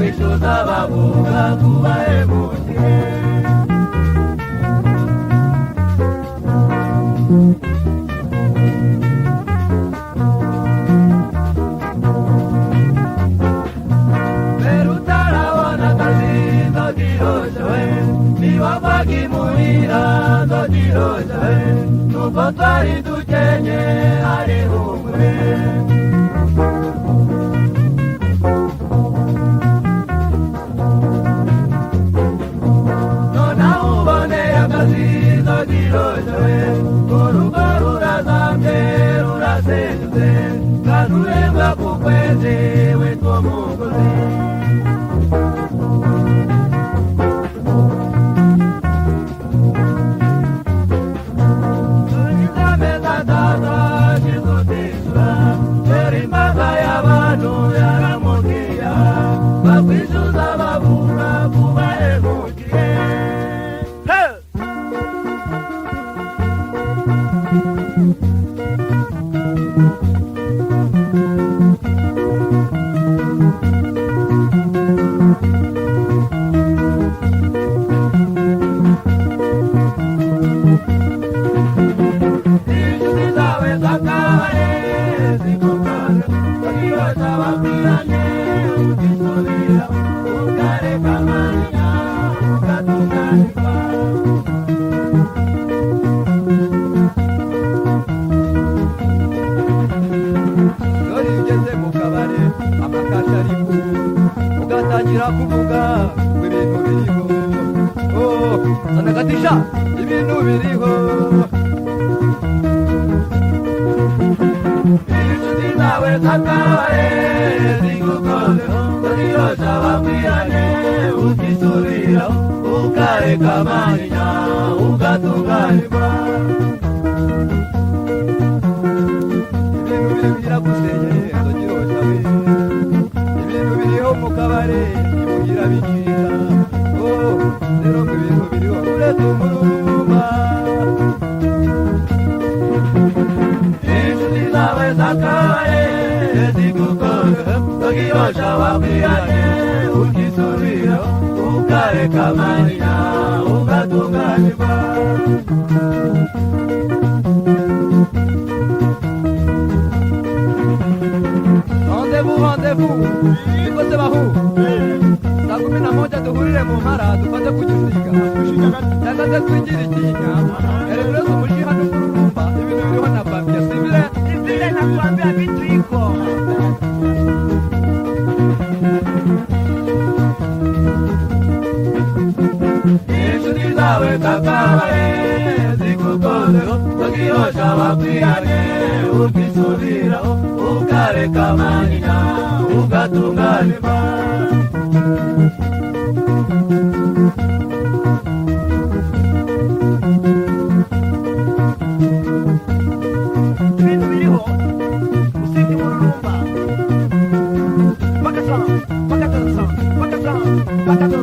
kwishyuza bavuga kubahemukiye. Mbere utarabona akazi nzogirojowe, niwavagimuhira nzogirojowe, nuko twari dukenye ari humure. Nzogirojowe, urugo rurazambye rurasenyutse, karurenga ku kwezi witwa umugozi. Ugatangira kuvuga ibintu biriho, oh sanagatisha ibintu biriho. Inshuti zawe zakabare zigukozeho, ziryoshya babwirane utisubira, ukareka amanya ugatunganirwa. Ibintu biri biragusenyeye nzogiroshya we, mukabare imugira bicika, oh rero ngo ibintu biriho uretse umuruma. Inshuti zawe zakabare zigukozeho, nzogiroshya babwirane utisubira, ukareka amanya ugatunganirwa. Rendez-vous, nikoze bahu saa 11 duhurire mu mpara dufate ku gisiga cyangwa twigire ikinya erereza umuji hano kurumba ibintu biriho na bambya sivile nakwambia vitu iko. Inshuti zawe zakabare zigukozeho, nzogiroshya babwirane utisubira, ukareka amanya ugatunganirwa. Ibintu biriho usibye umururumba, bakaza bakaza bakaza bakaza